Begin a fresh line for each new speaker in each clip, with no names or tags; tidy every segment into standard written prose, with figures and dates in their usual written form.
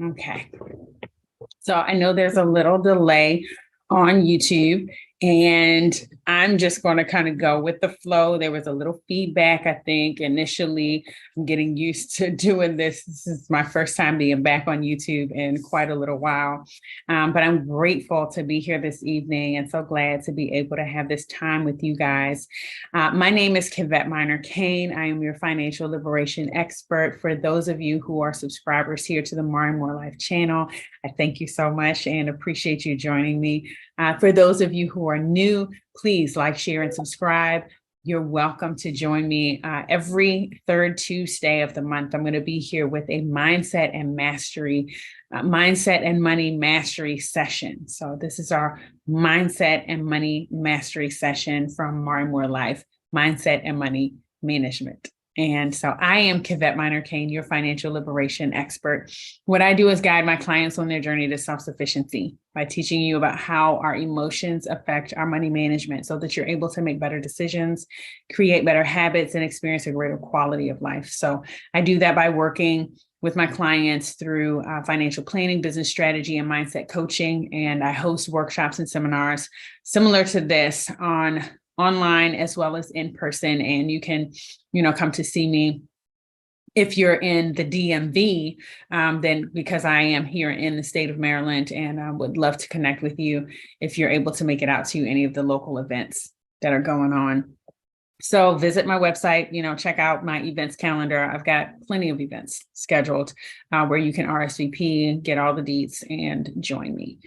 Okay. So I know there's a little delay on YouTube, and I'm just going to kind of go with the flow. There was a little feedback, I think, initially. I'm getting used to doing this. This is my first time being back on YouTube in quite a little while. But I'm grateful to be here this evening and so glad to be able to have this time with you guys. My name is Kevette Minor Kane. I am your financial liberation expert. For those of you who are subscribers here to the More Life channel, I thank you so much and appreciate you joining me. For those of you who are new, please like, share, and subscribe. You're welcome to join me every third Tuesday of the month. I'm going to be here with a mindset and money mastery session. So this is our mindset and money mastery session from More Life, mindset and money management. And so I am Kevette Minor Kane, your financial liberation expert. What I do is guide my clients on their journey to self-sufficiency by teaching you about how our emotions affect our money management so that you're able to make better decisions, create better habits, and experience a greater quality of life. So I do that by working with my clients through financial planning, business strategy, and mindset coaching. And I host workshops and seminars similar to this online as well as in person. And you can, come to see me if you're in the DMV, then because I am here in the state of Maryland, and I would love to connect with you if you're able to make it out to any of the local events that are going on. So visit my website, check out my events calendar. I've got plenty of events scheduled where you can RSVP, get all the deets, and join me.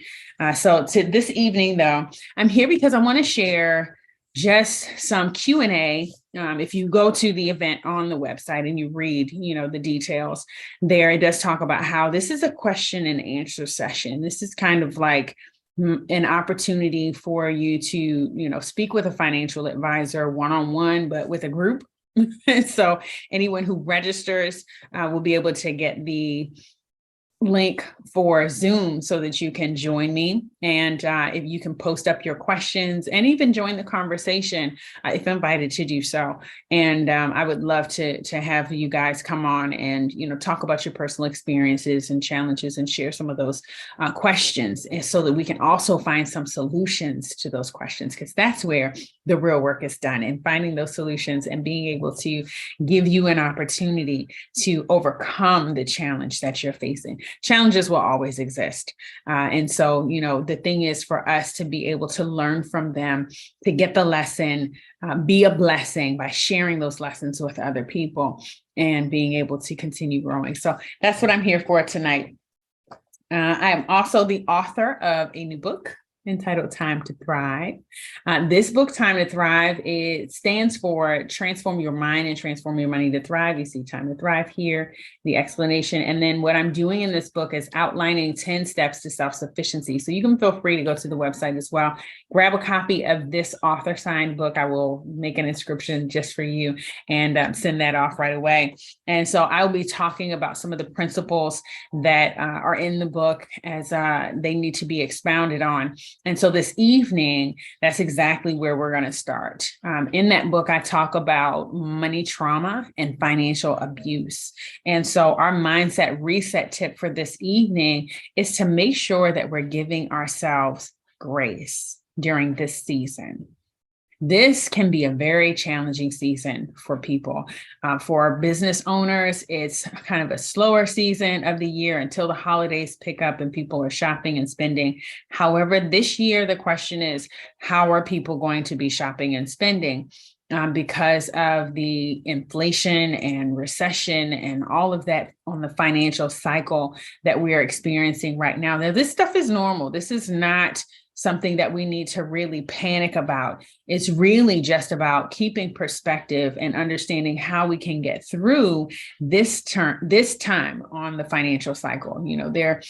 So to this evening, though, I'm here because I want to share just some Q&A. If you go to the event on the website and you read, the details there, it does talk about how this is a question and answer session. This is kind of like an opportunity for you to, speak with a financial advisor one-on-one, but with a group. So anyone who registers will be able to get the link for Zoom so that you can join me, and if you can post up your questions and even join the conversation if invited to do so. And I would love to have you guys come on and talk about your personal experiences and challenges and share some of those questions, and so that we can also find some solutions to those questions, because that's where the real work is done, in finding those solutions and being able to give you an opportunity to overcome the challenge that you're facing. Challenges will always exist. And so, the thing is for us to be able to learn from them, to get the lesson, be a blessing by sharing those lessons with other people and being able to continue growing. So that's what I'm here for tonight. I am also the author of a new book entitled Time to Thrive. This book, Time to Thrive, it stands for Transform Your Mind and Transform Your Money to Thrive. You see Time to Thrive here, the explanation. And then what I'm doing in this book is outlining 10 steps to self-sufficiency. So you can feel free to go to the website as well. Grab a copy of this author-signed book. I will make an inscription just for you and send that off right away. And so I'll be talking about some of the principles that are in the book as they need to be expounded on. And so this evening, that's exactly where we're going to start. In that book, I talk about money trauma and financial abuse. And so our mindset reset tip for this evening is to make sure that we're giving ourselves grace during this season. This can be a very challenging season for people. For business owners, it's kind of a slower season of the year until the holidays pick up and people are shopping and spending. However, this year, the question is, how are people going to be shopping and spending? Because of the inflation and recession and all of that on the financial cycle that we are experiencing right now. Now, this stuff is normal. This is not something that we need to really panic about. It's really just about keeping perspective and understanding how we can get through this time on the financial cycle. There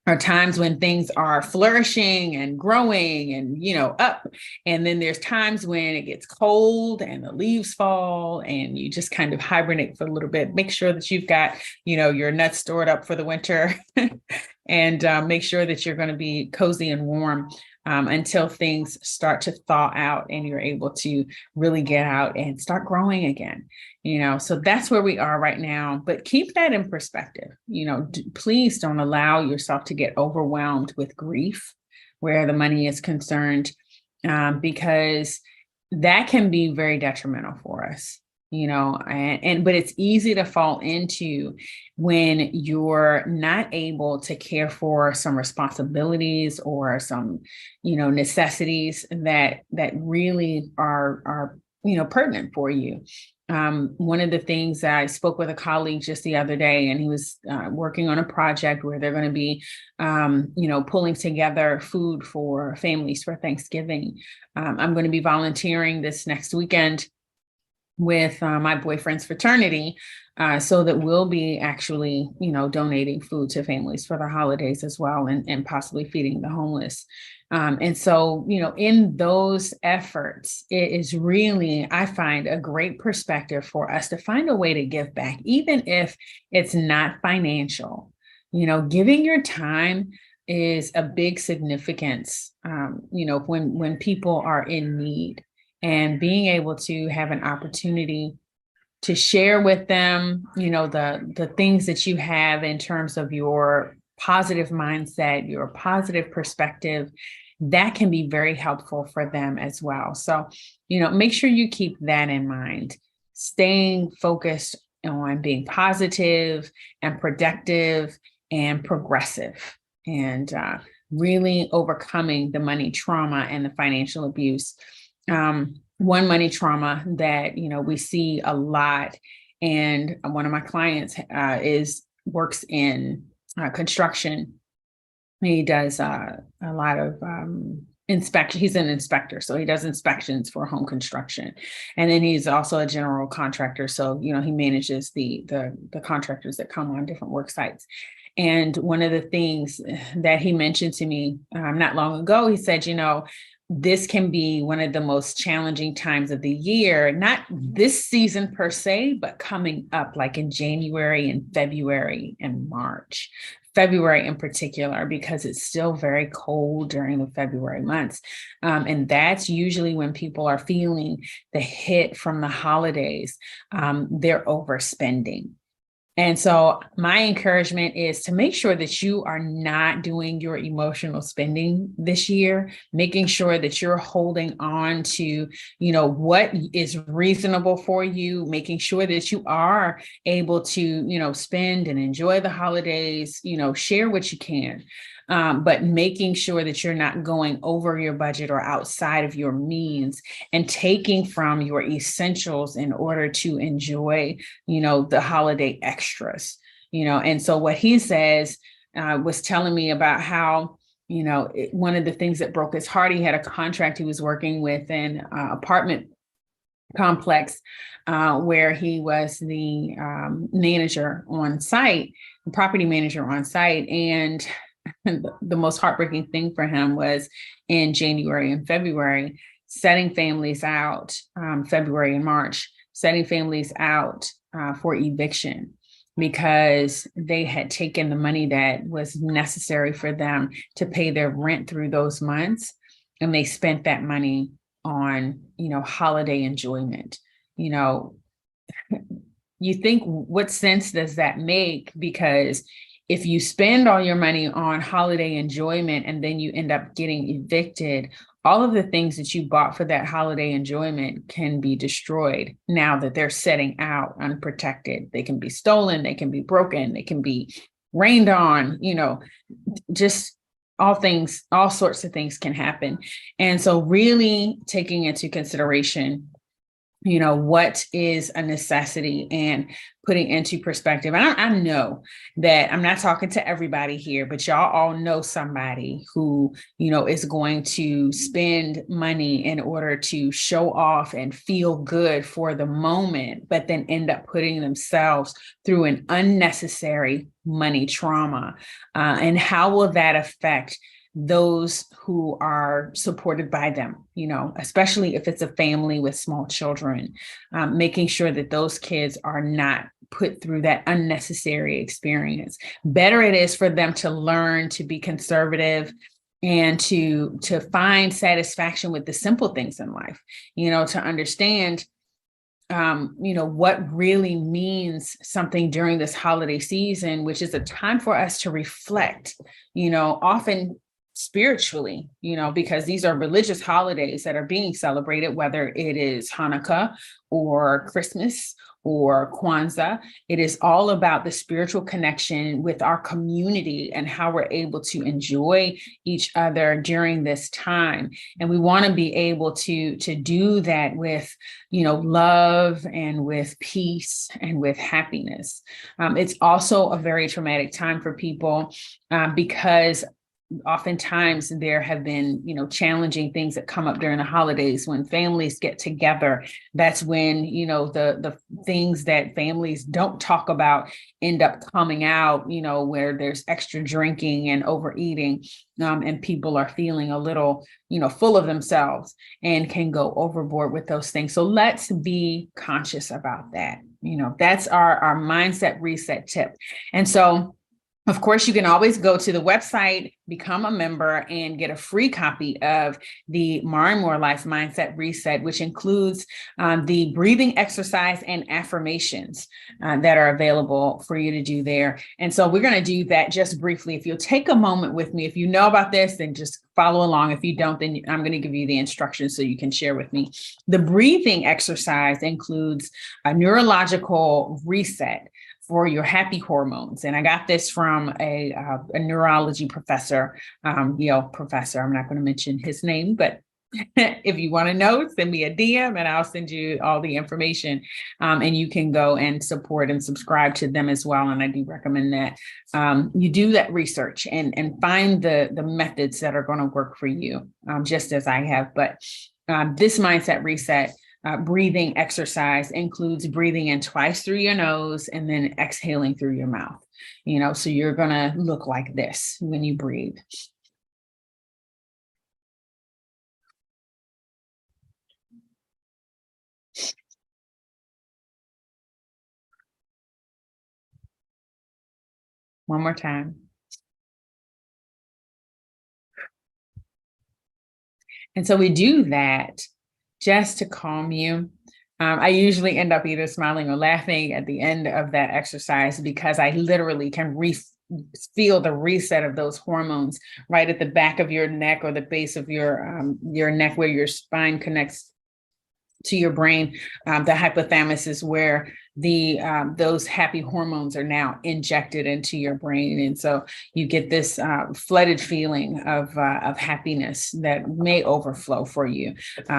are times when things are flourishing and growing and, up. And then there's times when it gets cold and the leaves fall and you just kind of hibernate for a little bit. Make sure that you've got, your nuts stored up for the winter and make sure that you're going to be cozy and warm until things start to thaw out and you're able to really get out and start growing again. So that's where we are right now, but keep that in perspective. Please don't allow yourself to get overwhelmed with grief where the money is concerned, because that can be very detrimental for us. But it's easy to fall into when you're not able to care for some responsibilities or some, necessities that really are pertinent for you. One of the things I spoke with a colleague just the other day, and he was working on a project where they're going to be, pulling together food for families for Thanksgiving. I'm going to be volunteering this next weekend with my boyfriend's fraternity, so that we'll be actually, donating food to families for the holidays as well, and possibly feeding the homeless. And so, in those efforts, it is really, I find, a great perspective for us to find a way to give back, even if it's not financial. Giving your time is a big significance, when people are in need. And being able to have an opportunity to share with them, the things that you have in terms of your positive mindset, your positive perspective, that can be very helpful for them as well. So, make sure you keep that in mind, staying focused on being positive and productive and progressive, and really overcoming the money trauma and the financial abuse. One money trauma that, we see a lot, and one of my clients works in construction. He does a lot of inspection. He's an inspector, so he does inspections for home construction, and then he's also a general contractor. So he manages the contractors that come on different work sites. And one of the things that he mentioned to me not long ago, he said, this can be one of the most challenging times of the year, not this season per se, but coming up like in January and February and March. February in particular, because it's still very cold during the February months. And that's usually when people are feeling the hit from the holidays. They're overspending. And so my encouragement is to make sure that you are not doing your emotional spending this year, making sure that you're holding on to, what is reasonable for you, making sure that you are able to, spend and enjoy the holidays, share what you can. But making sure that you're not going over your budget or outside of your means, and taking from your essentials in order to enjoy, the holiday extras, and so what he says was telling me about how, one of the things that broke his heart, he had a contract he was working with an apartment complex where he was the manager on site, property manager on site. And the most heartbreaking thing for him was in January and February, setting families out, February and March, setting families out for eviction, because they had taken the money that was necessary for them to pay their rent through those months. And they spent that money on, holiday enjoyment. You think, what sense does that make? Because if you spend all your money on holiday enjoyment and then you end up getting evicted, all of the things that you bought for that holiday enjoyment can be destroyed now that they're setting out unprotected. They can be stolen, they can be broken, they can be rained on, just all sorts of things can happen. And so really taking into consideration, what is a necessity, and putting into perspective. I know that I'm not talking to everybody here, but y'all all know somebody who, is going to spend money in order to show off and feel good for the moment, but then end up putting themselves through an unnecessary money trauma. And how will that affect those who are supported by them, especially if it's a family with small children, making sure that those kids are not put through that unnecessary experience. Better it is for them to learn to be conservative, and to find satisfaction with the simple things in life, to understand what really means something during this holiday season, which is a time for us to reflect, often spiritually, because these are religious holidays that are being celebrated, whether it is Hanukkah or Christmas or Kwanzaa. It is all about the spiritual connection with our community and how we're able to enjoy each other during this time. And we want to be able to do that with, love and with peace and with happiness. It's also a very traumatic time for people because oftentimes there have been, challenging things that come up during the holidays when families get together. That's when, the things that families don't talk about end up coming out, where there's extra drinking and overeating, and people are feeling a little, full of themselves and can go overboard with those things. So let's be conscious about that. That's our mindset reset tip. And so, of course, you can always go to the website, become a member, and get a free copy of the More Life Mindset Reset, which includes the breathing exercise and affirmations that are available for you to do there. And so we're going to do that just briefly. If you'll take a moment with me, if you know about this, then just follow along. If you don't, then I'm going to give you the instructions so you can share with me. The breathing exercise includes a neurological reset for your happy hormones. And I got this from a neurology professor, Yale professor. I'm not going to mention his name, but if you want to know, send me a DM and I'll send you all the information. And you can go and support and subscribe to them as well. And I do recommend that you do that research and find the methods that are going to work for you, just as I have. But this mindset reset breathing exercise includes breathing in twice through your nose and then exhaling through your mouth. So you're going to look like this when you breathe. One more time. And so we do that just to calm you. I usually end up either smiling or laughing at the end of that exercise because I literally can feel the reset of those hormones right at the back of your neck or the base of your neck where your spine connects to your brain. The hypothalamus is where those happy hormones are now injected into your brain, and so you get this flooded feeling of happiness that may overflow for you.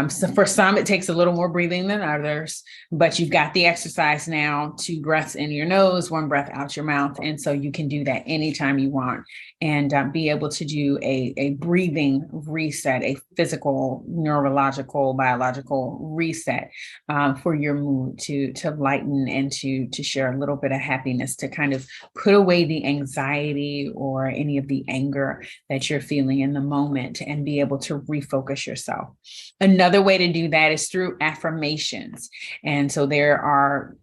So for some, it takes a little more breathing than others, but you've got the exercise now: 2 breaths in your nose, 1 breath out your mouth, and so you can do that anytime you want and be able to do a breathing reset, a physical, neurological, biological reset for your mood to lighten and to share a little bit of happiness, to kind of put away the anxiety or any of the anger that you're feeling in the moment and be able to refocus yourself. Another way to do that is through affirmations. And so there are,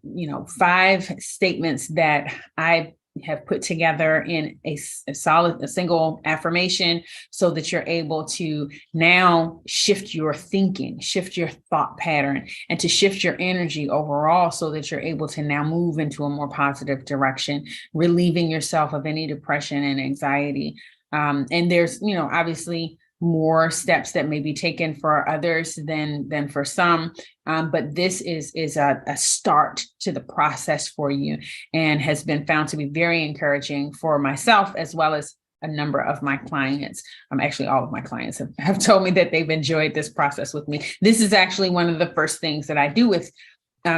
5 statements that I have put together in a single affirmation so that you're able to now shift your thinking, shift your thought pattern, and to shift your energy overall so that you're able to now move into a more positive direction, relieving yourself of any depression and anxiety. And there's, obviously more steps that may be taken for others than for some. But this is a start to the process for you and has been found to be very encouraging for myself as well as a number of my clients. Actually, all of my clients have told me that they've enjoyed this process with me. This is actually one of the first things that I do with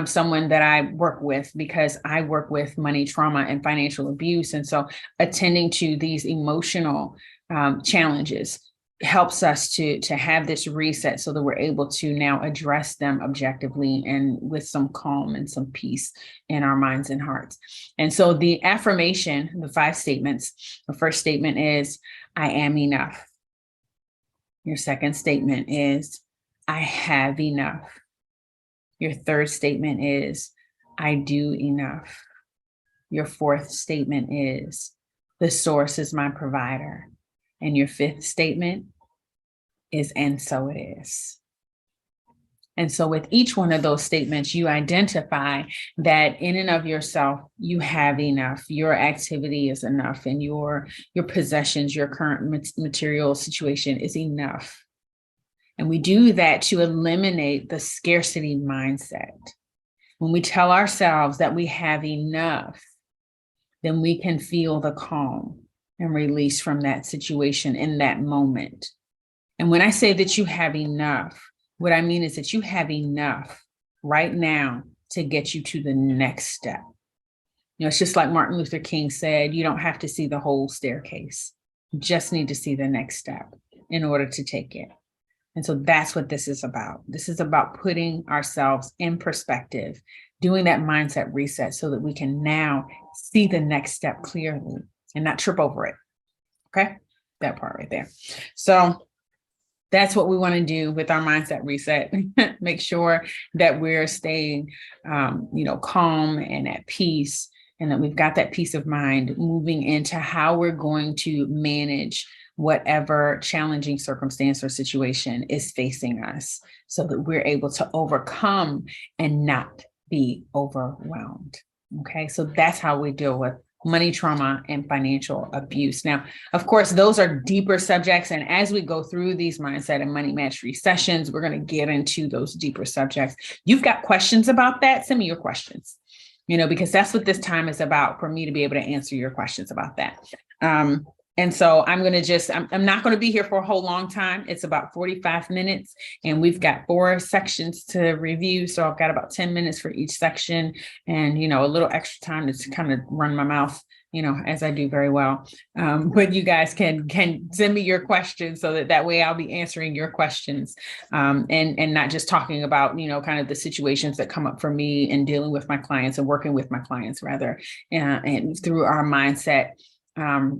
someone that I work with, because I work with money trauma and financial abuse. And so attending to these emotional challenges helps us to have this reset so that we're able to now address them objectively and with some calm and some peace in our minds and hearts. And so the affirmation, the 5 statements, the first statement is, I am enough. Your second statement is, I have enough. Your third statement is, I do enough. Your fourth statement is, the source is my provider. And your fifth statement is, and so it is. And so with each one of those statements, you identify that in and of yourself, you have enough, your activity is enough, and your possessions, your current material situation is enough. And we do that to eliminate the scarcity mindset. When we tell ourselves that we have enough, then we can feel the calm and release from that situation in that moment. And when I say that you have enough, what I mean is that you have enough right now to get you to the next step. It's just like Martin Luther King said, you don't have to see the whole staircase. You just need to see the next step in order to take it. And so that's what this is about. This is about putting ourselves in perspective, doing that mindset reset so that we can now see the next step clearly and not trip over it. Okay, that part right there. So that's what we want to do with our mindset reset. Make sure that we're staying, calm and at peace, and that we've got that peace of mind moving into how we're going to manage whatever challenging circumstance or situation is facing us, so that we're able to overcome and not be overwhelmed. Okay, so that's how we deal with money trauma and financial abuse. Now, of course, those are deeper subjects. And as we go through these mindset and money mastery sessions, we're going to get into those deeper subjects. You've got questions about that? Send me your questions, because that's what this time is about, for me to be able to answer your questions about that. And so I'm not going to be here for a whole long time. It's about 45 minutes, and we've got 4 sections to review. So I've got about 10 minutes for each section, and, a little extra time to kind of run my mouth, as I do very well. But you guys can send me your questions, so that way I'll be answering your questions, and not just talking about, kind of the situations that come up for me and dealing with my clients and working with my clients rather, and through our mindset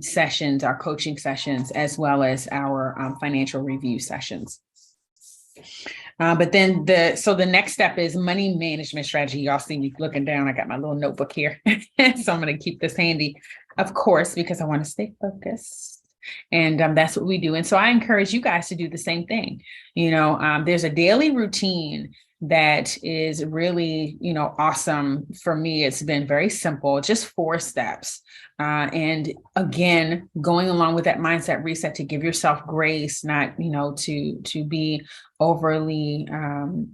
sessions, our coaching sessions, as well as our financial review sessions. But then the next step is money management strategy. Y'all see me looking down. I got my little notebook here. So I'm going to keep this handy, of course, because I want to stay focused. And that's what we do. And so I encourage you guys to do the same thing. There's a daily routine that is really, awesome for me. It's been very simple, just 4 steps. And again, going along with that mindset reset to give yourself grace, not, to be overly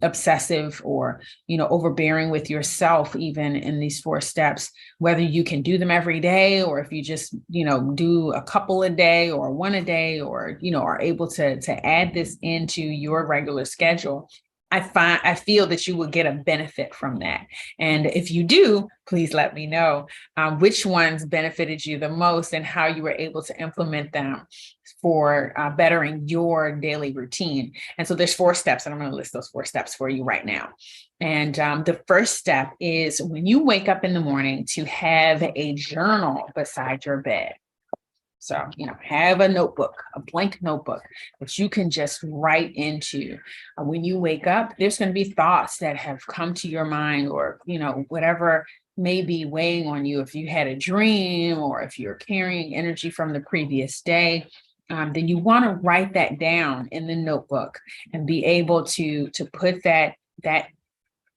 obsessive or, overbearing with yourself, even in these 4 steps, whether you can do them every day, or if you just, do a couple a day or 1 a day, or, are able to add this into your regular schedule. I feel that you will get a benefit from that. And if you do, please let me know which ones benefited you the most and how you were able to implement them for bettering your daily routine. And so there's 4 steps, and I'm going to list those 4 steps for you right now. And the first step is, when you wake up in the morning, to have a journal beside your bed. So, have a notebook, a blank notebook that you can just write into. When you wake up, there's going to be thoughts that have come to your mind, or, whatever may be weighing on you. If you had a dream, or if you're carrying energy from the previous day, then you want to write that down in the notebook and be able to put that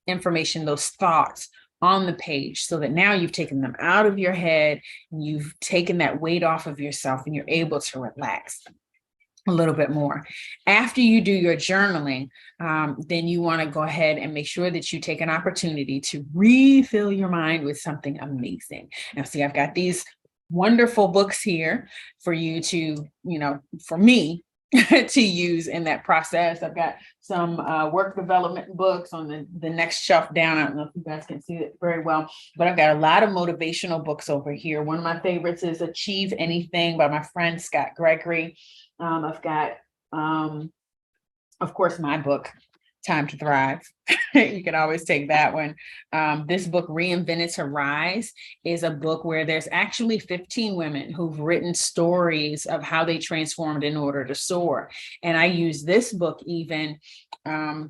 information, those thoughts, on the page, so that now you've taken them out of your head and you've taken that weight off of yourself, and you're able to relax a little bit more. After you do your journaling, then you want to go ahead and make sure that you take an opportunity to refill your mind with something amazing. Now, see, I've got these wonderful books here for you to, for me, to use in that process. I've got some work development books on the next shelf down. I don't know if you guys can see it very well, but I've got a lot of motivational books over here. One of my favorites is Achieve Anything by my friend Scott Gregory. I've got, of course, my book, Time to Thrive. You can always take that one. This book, Reinvented to Rise, is a book where there's actually 15 women who've written stories of how they transformed in order to soar. And I use this book even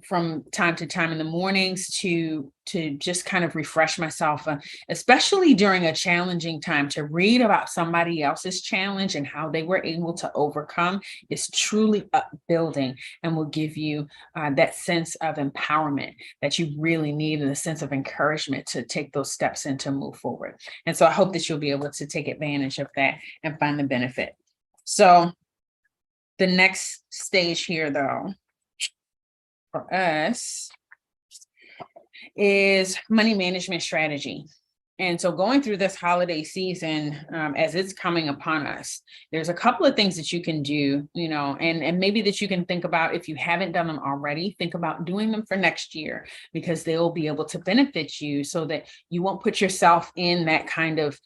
from time to time in the mornings to just kind of refresh myself, especially during a challenging time. To read about somebody else's challenge and how they were able to overcome is truly upbuilding and will give you that sense of empowerment that you really need, and a sense of encouragement to take those steps and to move forward. And so I hope that you'll be able to take advantage of that and find the benefit. So the next stage here, though, for us is money management strategy. And so going through this holiday season, as it's coming upon us, there's a couple of things that you can do, and maybe that you can think about. If you haven't done them already, think about doing them for next year, because they'll be able to benefit you so that you won't put yourself in that kind of,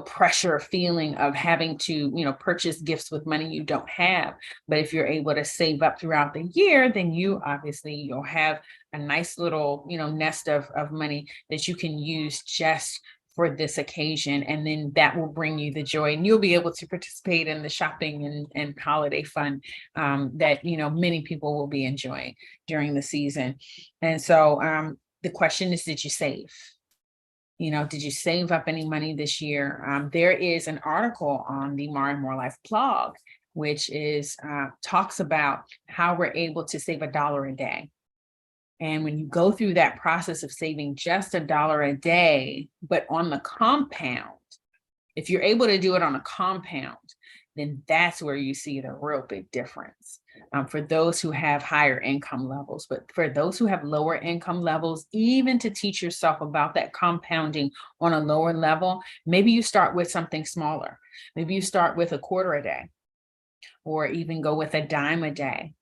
pressure feeling of having to, purchase gifts with money you don't have. But if you're able to save up throughout the year, then you'll have a nice little, nest of money that you can use just for this occasion. And then that will bring you the joy, and you'll be able to participate in the shopping and holiday fun that, many people will be enjoying during the season. And so the question is, did you save? Did you save up any money this year? There is an article on the More and More Life blog, which is talks about how we're able to save $1 a day. And when you go through that process of saving just $1 a day, but on the compound, if you're able to do it on a compound, then that's where you see the real big difference for those who have higher income levels. But for those who have lower income levels, even to teach yourself about that compounding on a lower level, maybe you start with something smaller. Maybe you start with $0.25 a day, or even go with $0.10 a day.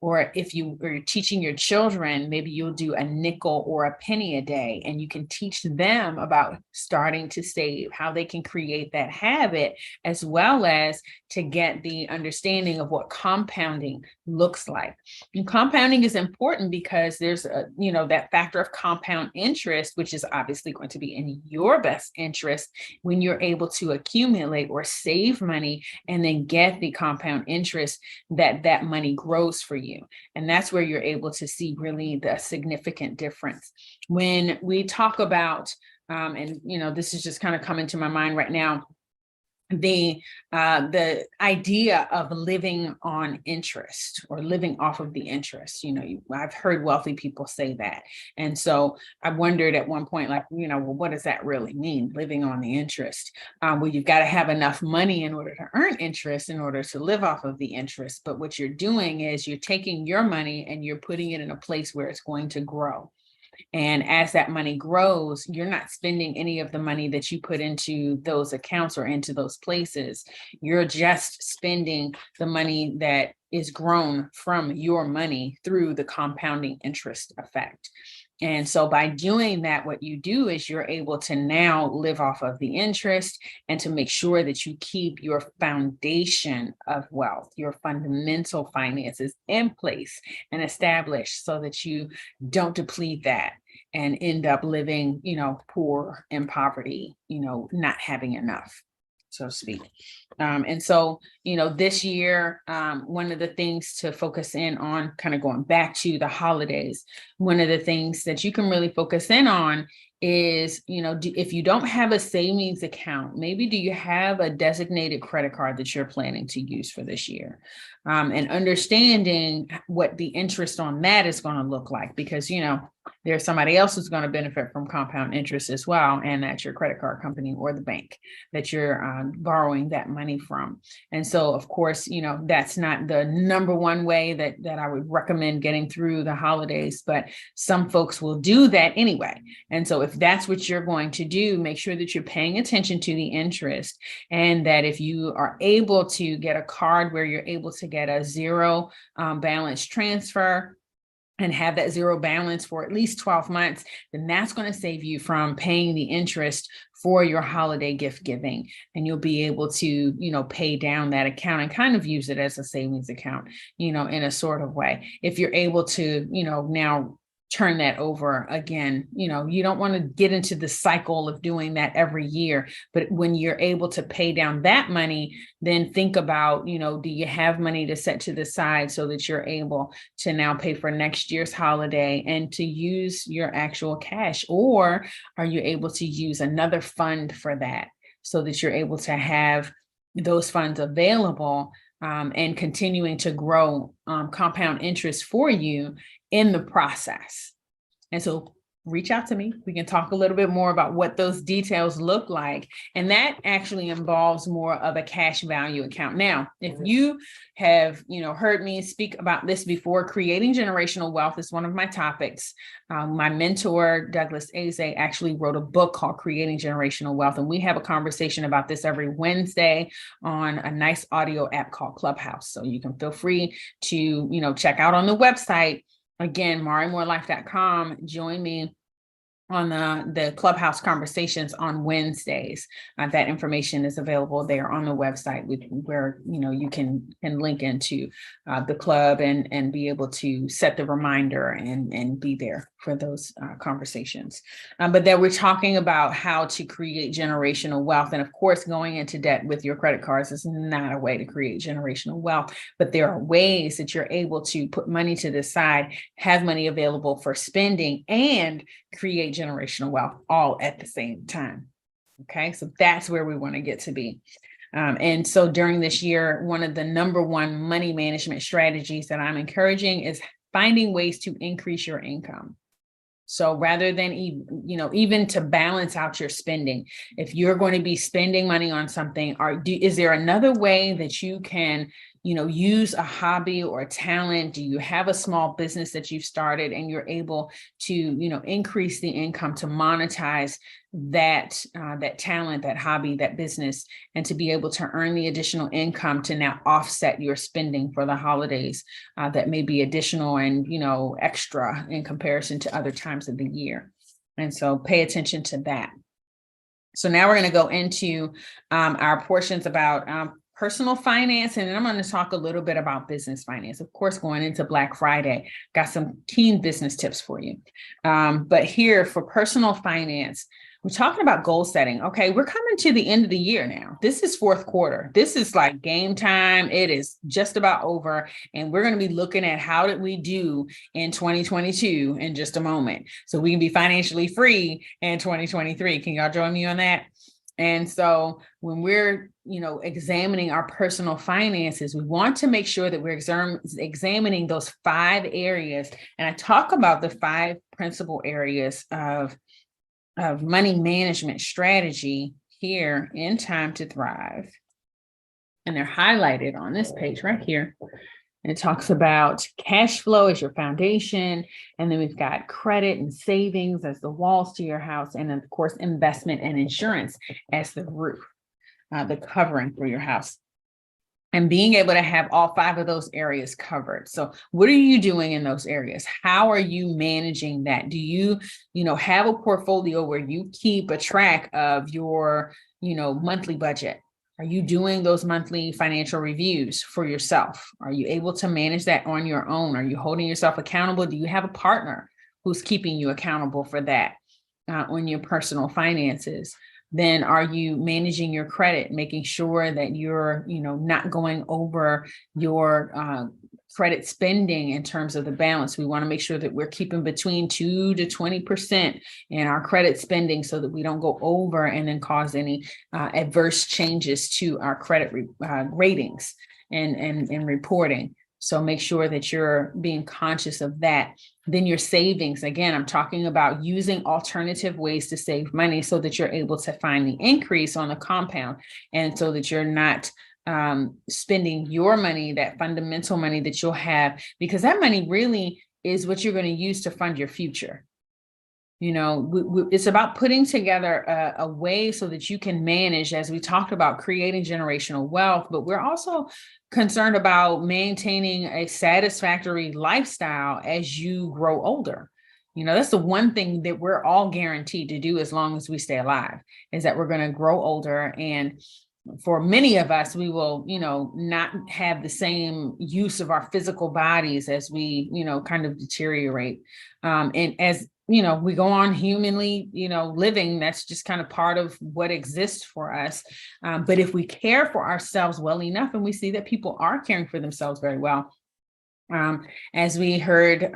Or if you are teaching your children, maybe you'll do a nickel or a penny a day, and you can teach them about starting to save, how they can create that habit, as well as to get the understanding of what compounding looks like. And compounding is important because there's that factor of compound interest, which is obviously going to be in your best interest when you're able to accumulate or save money and then get the compound interest that money grows for you. And that's where you're able to see really the significant difference. When we talk about, this is just kind of coming to my mind right now, the idea of living on interest or living off of the interest. I've heard wealthy people say that. And so I wondered at one point, well, what does that really mean, living on the interest? Well, you've got to have enough money in order to earn interest in order to live off of the interest. But what you're doing is you're taking your money and you're putting it in a place where it's going to grow. And as that money grows, you're not spending any of the money that you put into those accounts or into those places. You're just spending the money that is grown from your money through the compounding interest effect. And so by doing that, what you do is you're able to now live off of the interest and to make sure that you keep your foundation of wealth, your fundamental finances in place and established so that you don't deplete that and end up living, poor in poverty, not having enough, so to speak. And so, this year, one of the things to focus in on, kind of going back to the holidays, one of the things that you can really focus in on is, if you don't have a savings account, maybe do you have a designated credit card that you're planning to use for this year? And understanding what the interest on that is going to look like, because, there's somebody else who's going to benefit from compound interest as well. And that's your credit card company or the bank that you're borrowing that money from. And so, of course, that's not the number one way that I would recommend getting through the holidays, but some folks will do that anyway. And so if that's what you're going to do, make sure that you're paying attention to the interest, and that if you are able to get a card where you're able to get a zero balance transfer and have that zero balance for at least 12 months, then that's going to save you from paying the interest for your holiday gift giving. And you'll be able to, pay down that account and kind of use it as a savings account, in a sort of way. If you're able to, now turn that over again. You don't want to get into the cycle of doing that every year, but when you're able to pay down that money, then think about, do you have money to set to the side so that you're able to now pay for next year's holiday and to use your actual cash? Or are you able to use another fund for that so that you're able to have those funds available and continuing to grow compound interest for you in the process? And so reach out to me. We can talk a little bit more about what those details look like. And that actually involves more of a cash value account. Now, if you have, heard me speak about this before, creating generational wealth is one of my topics. My mentor, Douglas Aze, actually wrote a book called Creating Generational Wealth. And we have a conversation about this every Wednesday on a nice audio app called Clubhouse. So you can feel free to, check out on the website. Again, MariMoreLife.com. Join me on the Clubhouse conversations on Wednesdays. That information is available there on the website, where you can link into the club and be able to set the reminder and be there for those conversations. But then we're talking about how to create generational wealth. And of course, going into debt with your credit cards is not a way to create generational wealth, but there are ways that you're able to put money to the side, have money available for spending, and create generational wealth all at the same time. Okay, so that's where we want to get to be. And so during this year, one of the number one money management strategies that I'm encouraging is finding ways to increase your income. So rather than even to balance out your spending, if you're going to be spending money on something, is there another way that you can use a hobby or a talent? Do you have a small business that you've started and you're able to, increase the income to monetize that talent, that hobby, that business, and to be able to earn the additional income to now offset your spending for the holidays that may be additional and, extra in comparison to other times of the year. And so pay attention to that. So now we're going to go into our portions about personal finance, and then I'm going to talk a little bit about business finance. Of course, going into Black Friday, got some key business tips for you. But here for personal finance, we're talking about goal setting. Okay, we're coming to the end of the year now. This is fourth quarter. This is like game time. It is just about over. And we're going to be looking at how did we do in 2022 in just a moment, so we can be financially free in 2023. Can y'all join me on that? And so when we're, examining our personal finances, we want to make sure that we're examining those 5 areas. And I talk about the 5 principal areas of money management strategy here in Time to Thrive. And they're highlighted on this page right here. And it talks about cash flow as your foundation. And then we've got credit and savings as the walls to your house. And of course, investment and insurance as the roof, the covering for your house. And being able to have all 5 of those areas covered. So what are you doing in those areas? How are you managing that? Do you, have a portfolio where you keep a track of your, monthly budget? Are you doing those monthly financial reviews for yourself? Are you able to manage that on your own? Are you holding yourself accountable? Do you have a partner who's keeping you accountable for that on your personal finances? Then are you managing your credit, making sure that you're, not going over your credit spending in terms of the balance? We want to make sure that we're keeping between 2 to 20% in our credit spending so that we don't go over and then cause any adverse changes to our credit ratings and reporting. So make sure that you're being conscious of that. Then your savings, again, I'm talking about using alternative ways to save money so that you're able to find the increase on the compound, and so that you're not spending your money, that fundamental money that you'll have, because that money really is what you're going to use to fund your future. It's about putting together a way so that you can manage, as we talked about, creating generational wealth, but we're also concerned about maintaining a satisfactory lifestyle as you grow older. That's the one thing that we're all guaranteed to do as long as we stay alive, is that we're going to grow older. And for many of us, we will, not have the same use of our physical bodies as we, kind of deteriorate. And as, we go on humanly, living, that's just kind of part of what exists for us. But if we care for ourselves well enough, and we see that people are caring for themselves very well, as we heard,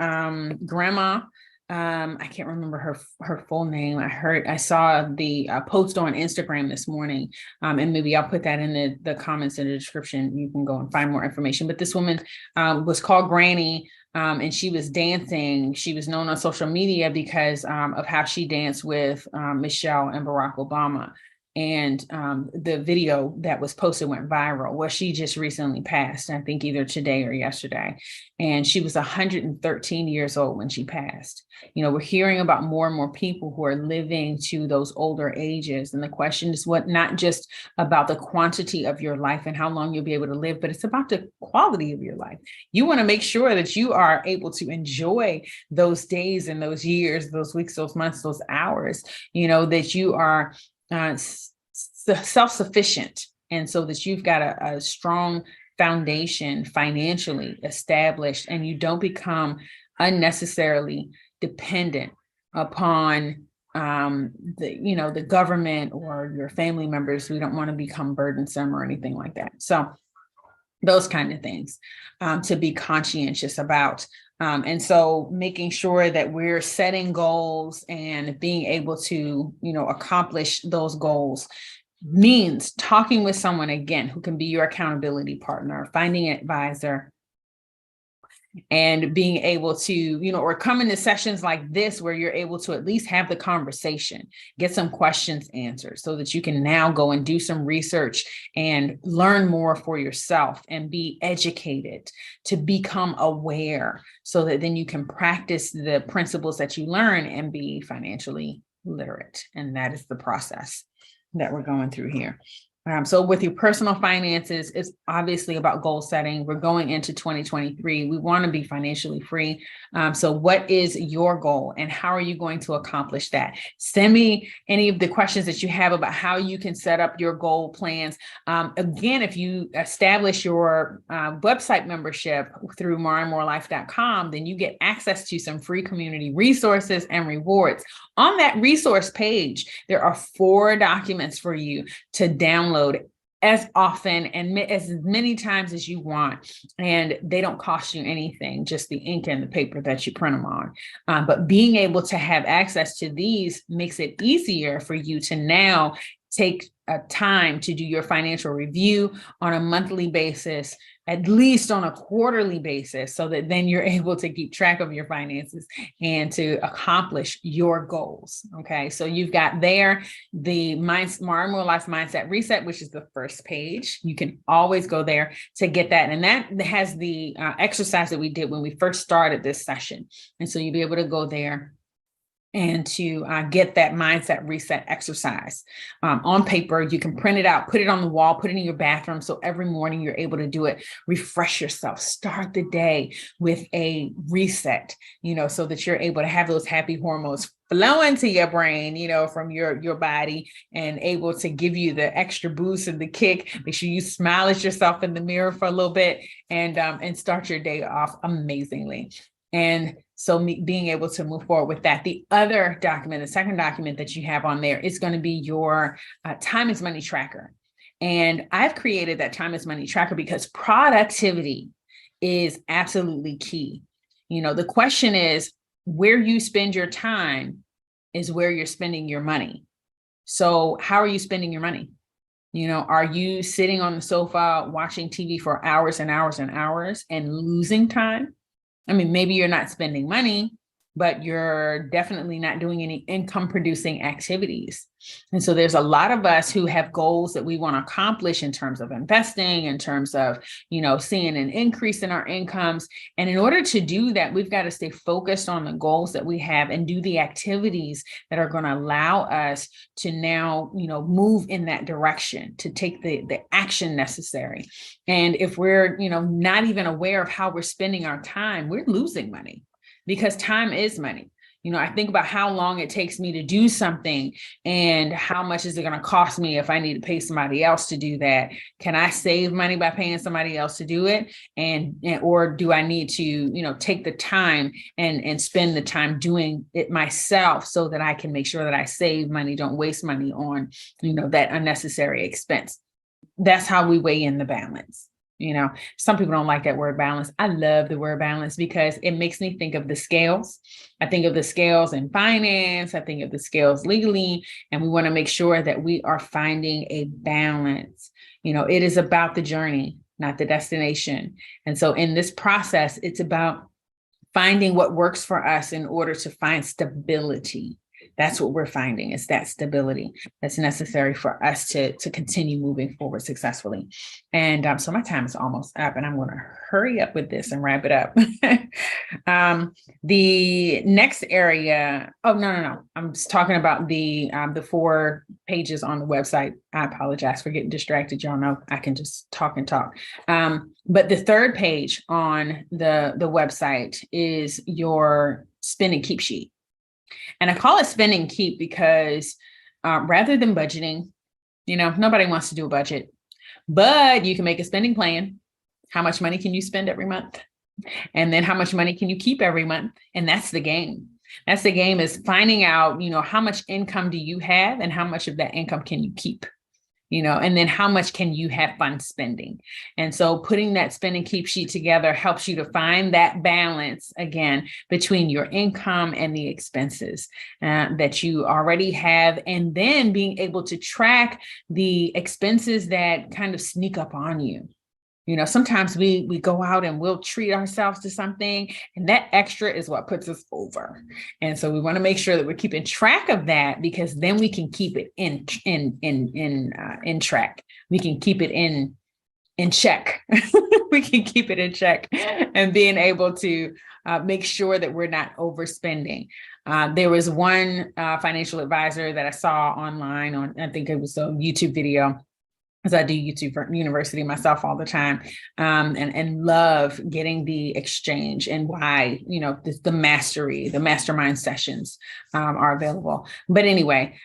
Grandma, I can't remember her full name. I saw the post on Instagram this morning, and maybe I'll put that in the comments in the description. You can go and find more information. But this woman was called Granny, and she was dancing. She was known on social media because of how she danced with Michelle and Barack Obama. And the video that was posted went viral. Well, she just recently passed, I think either today or yesterday. And she was 113 years old when she passed. We're hearing about more and more people who are living to those older ages. And the question is not just about the quantity of your life and how long you'll be able to live, but it's about the quality of your life. You want to make sure that you are able to enjoy those days and those years, those weeks, those months, those hours, that you are self-sufficient, and so that you've got a strong foundation financially established, and you don't become unnecessarily dependent upon the government or your family members. We don't want to become burdensome or anything like that. So those kind of things to be conscientious about. And so making sure that we're setting goals and being able to, accomplish those goals means talking with someone, again, who can be your accountability partner, finding an advisor, and being able to, or coming to sessions like this where you're able to at least have the conversation, get some questions answered so that you can now go and do some research and learn more for yourself and be educated to become aware so that then you can practice the principles that you learn and be financially literate. And that is the process that we're going through here. So with your personal finances, it's obviously about goal setting. We're going into 2023. We want to be financially free. So what is your goal and how are you going to accomplish that? Send me any of the questions that you have about how you can set up your goal plans. Again, if you establish your website membership through moreandmorelife.com, then you get access to some free community resources and rewards. On that resource page, there are 4 documents for you to download as often and as many times as you want. And they don't cost you anything, just the ink and the paper that you print them on. But being able to have access to these makes it easier for you to now take a time to do your financial review on a monthly basis, at least on a quarterly basis, so that then you're able to keep track of your finances and to accomplish your goals. Okay. So you've got there the More and More Life Mindset Reset, which is the first page. You can always go there to get that. And that has the exercise that we did when we first started this session. And so you'll be able to go there and to get that mindset reset exercise on paper. You can print it out, put it on the wall, put it in your bathroom. So every morning you're able to do it, refresh yourself, start the day with a reset, so that you're able to have those happy hormones flow into your brain, from your body, and able to give you the extra boost and the kick. Make sure you smile at yourself in the mirror for a little bit and start your day off amazingly. And so being able to move forward with that. The other document, the second document that you have on there is going to be your time is money tracker. And I've created that time is money tracker because productivity is absolutely key. The question is, where you spend your time is where you're spending your money. So how are you spending your money? Are you sitting on the sofa watching TV for hours and hours and hours and losing time? I mean, maybe you're not spending money, but you're definitely not doing any income producing activities. And so there's a lot of us who have goals that we want to accomplish in terms of investing, in terms of, seeing an increase in our incomes. And in order to do that, we've got to stay focused on the goals that we have and do the activities that are going to allow us to now, move in that direction, to take the action necessary. And if we're, not even aware of how we're spending our time, we're losing money. Because time is money. I think about how long it takes me to do something and how much is it going to cost me if I need to pay somebody else to do that. Can I save money by paying somebody else to do it? Or do I need to, take the time and spend the time doing it myself so that I can make sure that I save money, don't waste money on, that unnecessary expense. That's how we weigh in the balance. Some people don't like that word balance. I love the word balance because it makes me think of the scales. I think of the scales in finance. I think of the scales legally, and we want to make sure that we are finding a balance. It is about the journey, not the destination. And so in this process, it's about finding what works for us in order to find stability. That's what we're finding, is that stability that's necessary for us to continue moving forward successfully. And so my time is almost up, and I'm going to hurry up with this and wrap it up. The next area, no. I'm just talking about the 4 pages on the website. I apologize for getting distracted. Y'all know I can just talk and talk. But the 3rd page on the website is your spend and keep sheet. And I call it spend and keep because rather than budgeting, nobody wants to do a budget, but you can make a spending plan. How much money can you spend every month? And then how much money can you keep every month? And that's the game. That's the game, is finding out, how much income do you have and how much of that income can you keep? And then how much can you have fun spending? And so putting that spend and keep sheet together helps you to find that balance again between your income and the expenses that you already have, and then being able to track the expenses that kind of sneak up on you. Sometimes we go out and we'll treat ourselves to something, and that extra is what puts us over. And so we want to make sure that we're keeping track of that, because then we can keep it in track. We can keep it in check. We can keep it in check, and being able to make sure that we're not overspending. There was one financial advisor that I saw online on, I think it was a YouTube video, because I do YouTube for university myself all the time, and love getting the exchange, and why, the mastermind sessions are available. But anyway,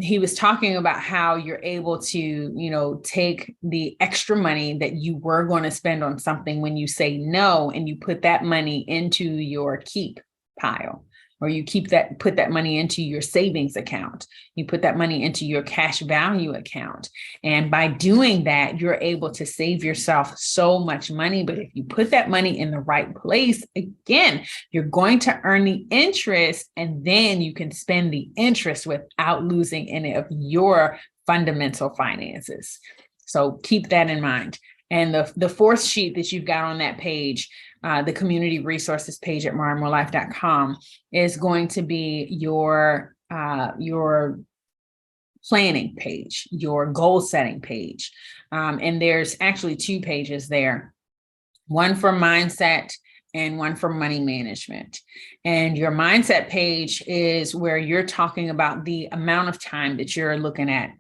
he was talking about how you're able to, take the extra money that you were going to spend on something when you say no, and you put that money into your keep pile. Or you put that money into your savings account. You put that money into your cash value account. And by doing that, you're able to save yourself so much money. But if you put that money in the right place, again, you're going to earn the interest, and then you can spend the interest without losing any of your fundamental finances. So keep that in mind. And the 4th sheet that you've got on that page, the community resources page at mymoorelife.com, is going to be your planning page, your goal setting page. And there's actually 2 pages there, one for mindset and one for money management. And your mindset page is where you're talking about the amount of time that you're looking at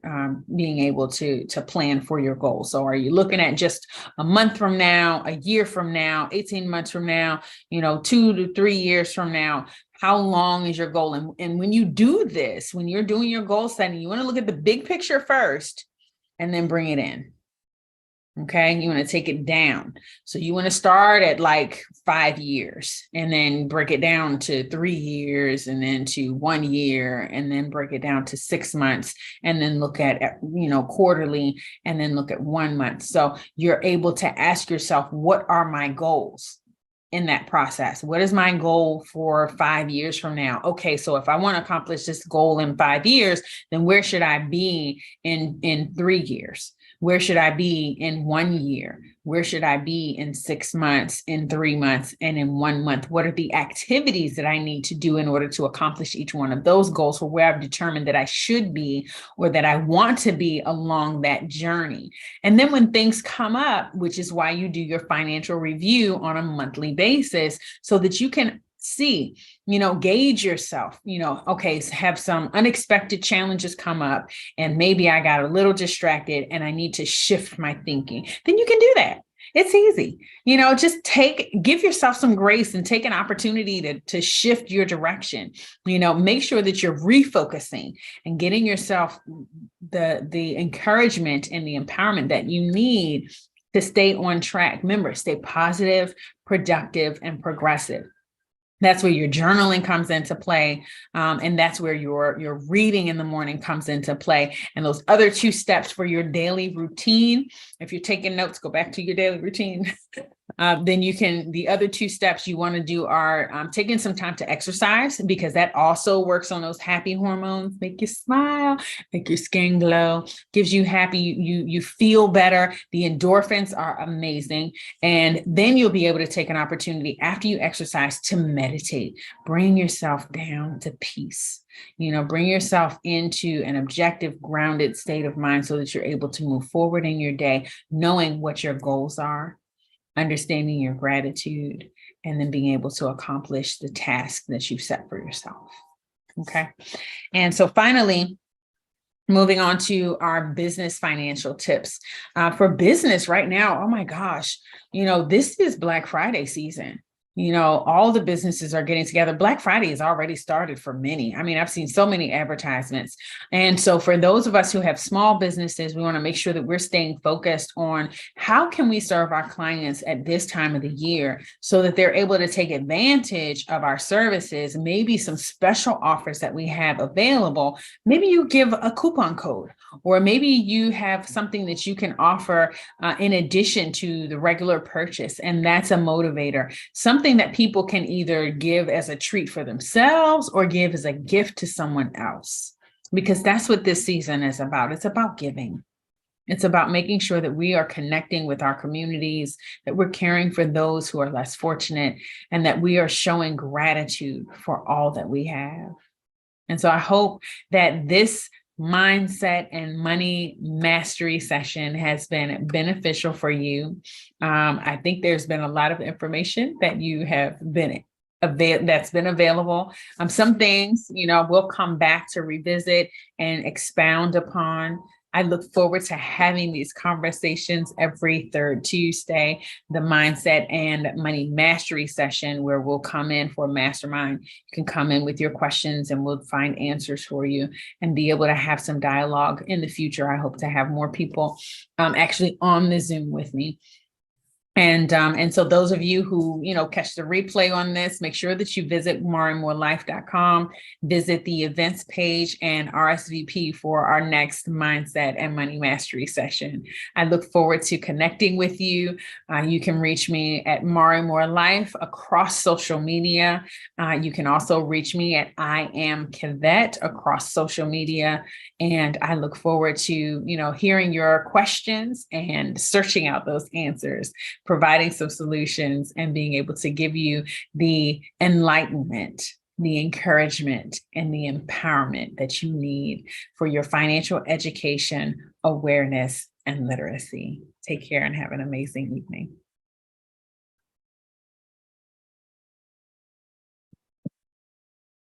being able to plan for your goals. So are you looking at just a month from now, a year from now, 18 months from now, 2 to 3 years from now? How long is your goal? And when you do this, when you're doing your goal setting, you want to look at the big picture first and then bring it in. Okay. You want to take it down. So you want to start at like 5 years, and then break it down to 3 years, and then to 1 year, and then break it down to 6 months, and then look at, quarterly, and then look at 1 month. So you're able to ask yourself, what are my goals in that process? What is my goal for 5 years from now? Okay. So if I want to accomplish this goal in 5 years, then where should I be in 3 years? Where should I be in 1 year? Where should I be in 6 months, in 3 months, and in 1 month? What are the activities that I need to do in order to accomplish each one of those goals, for where I've determined that I should be, or that I want to be along that journey? And then when things come up, which is why you do your financial review on a monthly basis, so that you can see, gauge yourself, okay, so have some unexpected challenges come up, and maybe I got a little distracted and I need to shift my thinking. Then you can do that. It's easy. Just give yourself some grace and take an opportunity to shift your direction. Make sure that you're refocusing and getting yourself the encouragement and the empowerment that you need to stay on track. Remember, stay positive, productive, and progressive. That's where your journaling comes into play. And that's where your reading in the morning comes into play. And those other 2 steps for your daily routine, if you're taking notes, go back to your daily routine. Then the other 2 steps you want to do are taking some time to exercise, because that also works on those happy hormones, make you smile, make your skin glow, gives you happy, you feel better. The endorphins are amazing. And then you'll be able to take an opportunity after you exercise to meditate, bring yourself down to peace. Bring yourself into an objective, grounded state of mind so that you're able to move forward in your day, knowing what your goals are, understanding your gratitude, and then being able to accomplish the task that you've set for yourself. Okay. And so finally, moving on to our business financial tips. For business right now, oh my gosh, this is Black Friday season. All the businesses are getting together. Black Friday has already started for many. I mean, I've seen so many advertisements. And so for those of us who have small businesses, we want to make sure that we're staying focused on how can we serve our clients at this time of the year so that they're able to take advantage of our services, maybe some special offers that we have available. Maybe you give a coupon code, or maybe you have something that you can offer in addition to the regular purchase. And that's a motivator. Something that people can either give as a treat for themselves or give as a gift to someone else, because that's what this season is about. It's about giving. It's about making sure that we are connecting with our communities, that we're caring for those who are less fortunate, and that we are showing gratitude for all that we have. And so I hope that this mindset and money mastery session has been beneficial for you. I think there's been a lot of information that you have that's been available. Some things, we'll come back to revisit and expound upon. I look forward to having these conversations every 3rd Tuesday, the mindset and money mastery session, where we'll come in for a mastermind. You can come in with your questions and we'll find answers for you and be able to have some dialogue in the future. I hope to have more people actually on the Zoom with me. And so those of you who, catch the replay on this, make sure that you visit mariamorelife.com, visit the events page, and RSVP for our next mindset and money mastery session. I look forward to connecting with you. You can reach me at mariamorelife across social media. You can also reach me at I am Kevette across social media. And I look forward to, hearing your questions and searching out those answers, providing some solutions, and being able to give you the enlightenment, the encouragement, and the empowerment that you need for your financial education, awareness, and literacy. Take care and have an amazing evening.